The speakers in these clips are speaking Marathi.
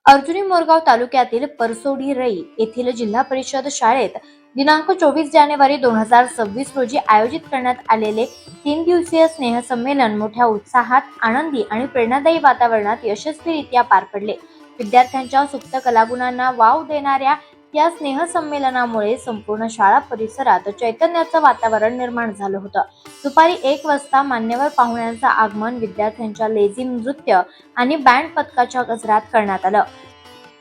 अर्जुनी मोरगाव तालुक्यातील परसोडी रई येथील जिल्हा परिषद शाळेत दिनांक 24 जानेवारी 2026 रोजी आयोजित करण्यात आलेले 3 दिवसीय स्नेहसंमेलन मोठ्या उत्साहात, आनंदी आणि प्रेरणादायी वातावरणात यशस्वीरित्या पार पडले. विद्यार्थ्यांच्या सुप्त कलागुणांना वाव देणाऱ्या या स्नेहसंमेलनामुळे संपूर्ण शाळा परिसरात चैतन्याचं वातावरण निर्माण झालं होतं. दुपारी 1 वाजता मान्यवर पाहुण्यांचं आगमन विद्यार्थ्यांच्या लेझिम नृत्य आणि बँड पथकाच्या गजरात करण्यात आलं.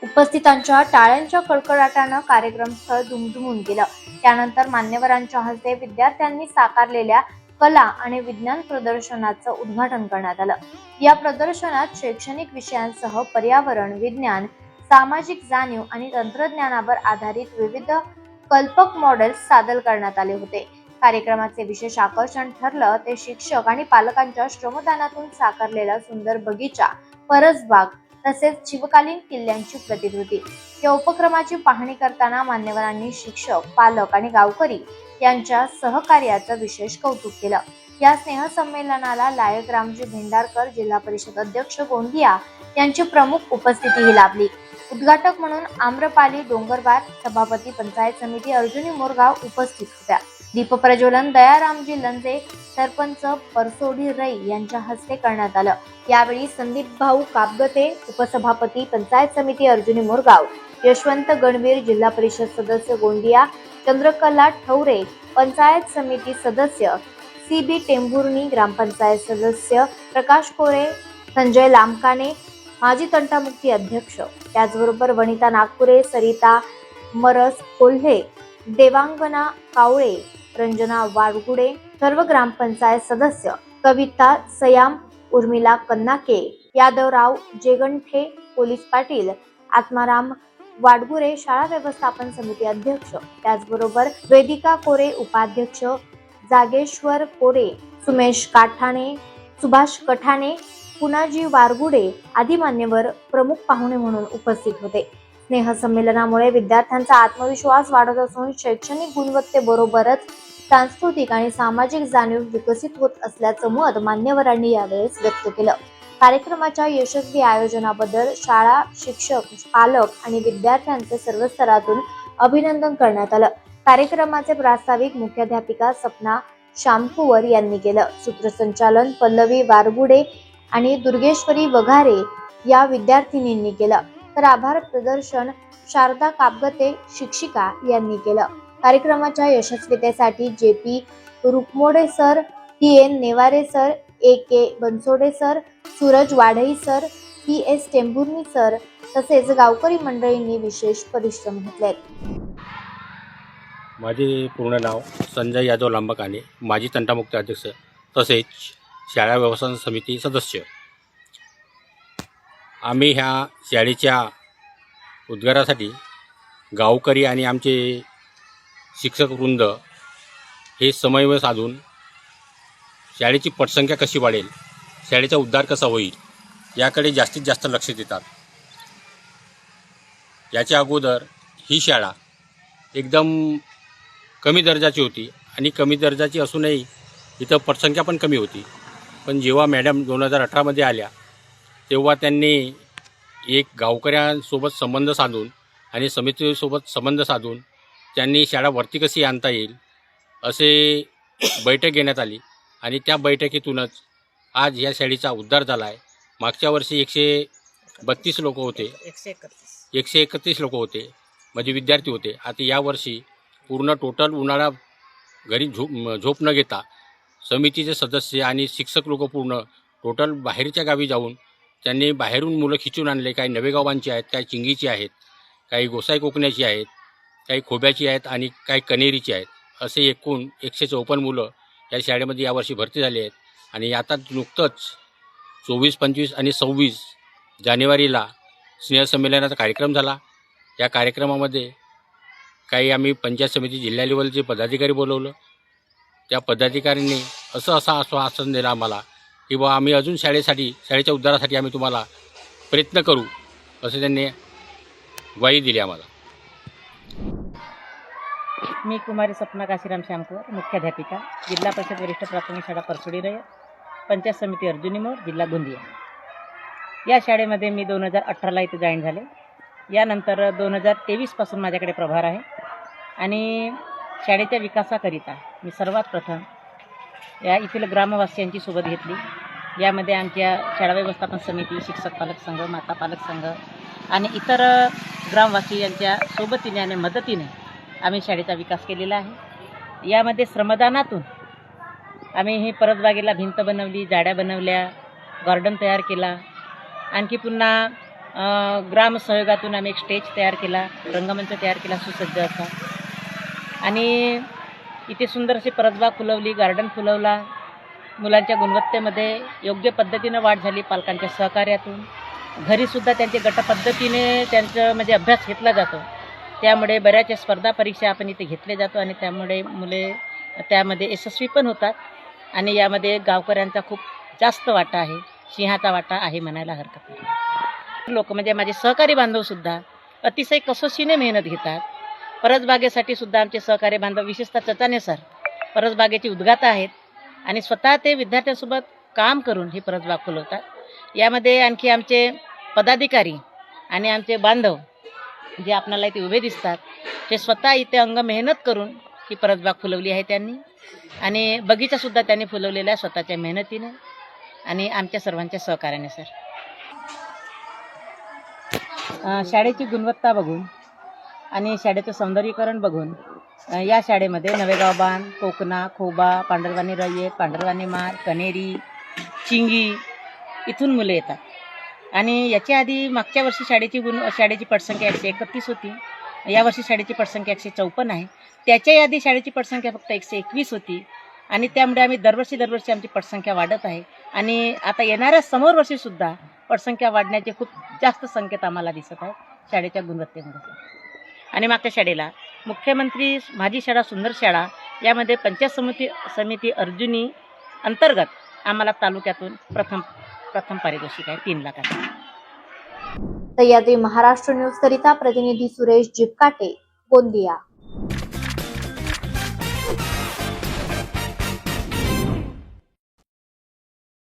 उपस्थितांच्या टाळ्यांच्या कडकडाटानं कार्यक्रमस्थळ दुमदुमून गेलं. त्यानंतर मान्यवरांच्या हस्ते विद्यार्थ्यांनी साकारलेल्या कला आणि विज्ञान प्रदर्शनाचं उद्घाटन करण्यात आलं. या प्रदर्शनात शैक्षणिक विषयांसह पर्यावरण, विज्ञान, सामाजिक जाणीव आणि तंत्रज्ञानावर आधारित विविध कल्पक मॉडेल्स सादर करण्यात आले होते. कार्यक्रमाचे विशेष आकर्षण ठरलं ते शिक्षक आणि पालकांच्या श्रमदानातून साकारलेला सुंदर बगीचा, परसबाग तसेच शिवकालीन किल्ल्यांची प्रतिकृती. या उपक्रमाची पाहणी करताना मान्यवरांनी शिक्षक, पालक आणि गावकरी यांच्या सहकार्याचं विशेष कौतुक केलं. या स्नेहसंमेलनाला लायक रामजी भेंडारकर, जिल्हा परिषद अध्यक्ष गोंदिया यांची प्रमुख उपस्थितीही लाभली. उद्घाटक म्हणून आम्रपाली डोंगरवार, सभापती पंचायत समिती अर्जुनी मोरगाव उपस्थित होत्या. दीपप्रज्वलन दयारामजी लंजे, सरपंच परसोडी रई यांच्या हस्ते करण्यात आलं. यावेळी संदीप भाऊ कापगते, उपसभापती पंचायत समिती अर्जुनी मोरगाव, यशवंत गणवीर, जिल्हा परिषद सदस्य गोंदिया, चंद्रकला ठवरे, पंचायत समिती सदस्य CB टेंभुर्णी, ग्रामपंचायत सदस्य प्रकाश कोरे, संजय लामकाने, माजी तंटामुक्ती अध्यक्ष, त्याचबरोबर वनिता नागपुरे, सरिता मरस कोल्हे, देवांगना कावळे, रंजना वाडगुडे, सर्व ग्रामपंचायत सदस्य, कविता सयाम, उर्मिला कन्नाके, यादवराव जेगंठे, पोलीस पाटील, आत्माराम वाडगुरे, शाळा व्यवस्थापन समिती अध्यक्ष, त्याचबरोबर वेदिका कोरे उपाध्यक्ष, जागेश्वर कोरे, सुमेश काठाणे, सुभाष कठाणे, पुनाजी वारगुडे आदी मान्यवर प्रमुख पाहुणे म्हणून उपस्थित होते. स्नेहसंमेलनामुळे विद्यार्थ्यांचा आत्मविश्वास वाढत असून शैक्षणिक गुणवत्तेबरोबरच सांस्कृतिक आणि सामाजिक जाणीव विकसित होत असल्याचं मत मान्यवरांनी यावेळेस व्यक्त केलं. कार्यक्रमाच्या यशस्वी आयोजनाबद्दल शाळा, शिक्षक, पालक आणि विद्यार्थ्यांचे सर्व स्तरातून अभिनंदन करण्यात आलं. कार्यक्रमाचे प्रास्ताविक मुख्याध्यापिका सपना शामकुवर यांनी केलं. सूत्रसंचालन पल्लवी वारगुडे आणि दुर्गेश्वरी वघारे या विद्यार्थिनींनी केलं. तर आभार प्रदर्शन शारदा कापगते शिक्षिका यांनी केलं. कार्यक्रमाच्या यशस्वीतेसाठी JP Rukmode sir, TN Neware sir, AK Bansode sir, Suraj Wadhai sir, PS Tembhurni sir तसेच गावकरी मंडळींनी विशेष परिश्रम घेतले. माझे पूर्ण नाव संजय यादव लांबकाने, माजी तंटामुक्ती अध्यक्ष तसेच शाळा व्यवस्थापन समिती सदस्य. आम्ही ह्या शाळेच्या उद्गारासाठी गावकरी आणि आमचे शिक्षक वृंद हे समन्वय साधून शाळेची पटसंख्या कशी वाढेल, शाळेचा उद्धार कसा होईल याकडे जास्तीत जास्त लक्ष देतात. याच्या अगोदर ही शाळा एकदम कमी दर्जाची होती आणि कमी दर्जाची असूनही इथं पटसंख्या पण कमी होती. पण जेव्हा मॅडम 2018मध्ये आल्या तेव्हा त्यांनी एक गावकऱ्यांसोबत संबंध साधून आणि समितीसोबत संबंध साधून त्यांनी शाळा वरती कशी आणता येईल असे बैठक घेण्यात आली आणि त्या बैठकीतूनच आज या शाळेचा उद्धार झाला आहे. मागच्या वर्षी 132 लोक होते, 131 लोक होते म्हणजे विद्यार्थी होते. आता यावर्षी पूर्ण टोटल उन्हाळा घरी झोप न घेता समितीचे सदस्य आणि शिक्षक लोक पूर्ण टोटल बाहेरच्या गावी जाऊन त्यांनी बाहेरून मुलं खिचून आणले. काही नवेगावांची आहेत, काही चिंगीची आहेत, काही गोसाई कोकण्याची आहेत, काही खोब्याची आहेत आणि काही कनेरीची आहेत. असे एकूण 154 मुलं या शाळेमध्ये यावर्षी भरती झाले आहेत. आणि आता नुकतंच 24, 25 आणि 26 जानेवारीला स्नेहसंमेलनाचा कार्यक्रम झाला. या कार्यक्रमामध्ये काही आम्ही पंचायत समिती जिल्हा लेवलचे पदाधिकारी बोलवलं. त्या पदाधिकाऱ्यांनी असं आश्वासन दिलं आम्हाला की बा आम्ही अजून शाळेच्या उद्धारासाठी आम्ही तुम्हाला प्रयत्न करू असं त्यांनी ग्वाही दिली आम्हाला. मी कुमारी सपना काशीराम श्यामकुवर, मुख्याध्यापिका, जिल्हा परिषद वरिष्ठ प्राथमिक शाळा परसोडी रय, पंचायत समिती अर्जुनी मोर, जिल्हा गोंदिया. या शाळेमध्ये मी 2018ला इथे जॉईन झाले. यानंतर 2023पासून माझ्याकडे प्रभार आहे आणि शाळेच्या विकासाकरिता मी सर्वात प्रथम या येथील ग्रामवासियांची सोबत घेतली. यामध्ये आमच्या शाळा व्यवस्थापन समिती, शिक्षक पालक संघ, माता पालक संघ आणि इतर ग्रामवासी यांच्या सोबतीने आणि मदतीने आम्ही शाळेचा विकास केलेला आहे. यामध्ये श्रमदानातून आम्ही ही परसबागेला भिंत बनवली, जाड्या बनवल्या, गार्डन तयार केला. आणखी पुन्हा ग्रामसहयोगातून आम्ही एक स्टेज तयार केला, रंगमंच तयार केला सुसज्ज असा. आणि इथे सुंदर अशी परसबाग फुलवली, गार्डन फुलवला. मुलांच्या गुणवत्तेमध्ये योग्य पद्धतीनं वाढ झाली पालकांच्या सहकार्यातून. घरीसुद्धा त्यांचे गटपद्धतीने त्यांचं म्हणजे अभ्यास घेतला जातो. त्यामुळे बऱ्याच स्पर्धा परीक्षा आपण इथे घेतल्या जातो आणि त्यामुळे मुले त्यामध्ये यशस्वी पण होतात. आणि यामध्ये गावकऱ्यांचा खूप जास्त वाटा आहे, सिंहाचा वाटा आहे म्हणायला हरकत नाही. लोक म्हणजे माझे सहकारी बांधवसुद्धा अतिशय कसोशीने मेहनत घेतात. परसबागेसाठी सुद्धा आमचे सहकारी बांधव, विशेषतः चचाने सर परसबागेचे उद्गाता आहेत आणि स्वतः ते विद्यार्थ्यांसोबत काम करून ही परसबाग फुलवतात. यामध्ये आणखी आमचे पदाधिकारी आणि आमचे बांधव जे आपणाला इथे उभे दिसतात, ते स्वतः इथे अंग मेहनत करून ही परसबाग फुलवली आहे त्यांनी. आणि बगीचासुद्धा त्यांनी फुलवलेला आहे स्वतःच्या मेहनतीने आणि आमच्या सर्वांच्या सहकार्याने. सर, शाळेची गुणवत्ता बघून आणि शाळेचं सौंदर्यीकरण बघून या शाळेमध्ये नवेगाव बांध, कोकणा, खोबा, पांढरवानी रय्यत, पांढरवानी मार, कनेरी, चिंगी इथून मुलं येतात. आणि याच्या आधी मागच्या वर्षी शाळेची पटसंख्या 131 होती. यावर्षी शाळेची पटसंख्या 154 आहे. त्याच्या आधी शाळेची पटसंख्या फक्त 121 होती. आणि त्यामुळे आम्ही दरवर्षी आमची पटसंख्या वाढत आहे. आणि आता येणाऱ्या समोर वर्षीसुद्धा पटसंख्या वाढण्याचे खूप जास्त संकेत आम्हाला दिसत आहेत शाळेच्या गुणवत्तेमध्ये. आणि मागच्या शाळेला मुख्यमंत्री माझी शाळा सुंदर शाळा यामध्ये पंचायत समिती अर्जुनी अंतर्गत आम्हाला तालुक्यातून प्रथम पारितोषिक आहे 3 लाखाचं. सह्याद्री महाराष्ट्र न्यूज करिता प्रतिनिधी सुरेश जिपकाटे, गोंदिया.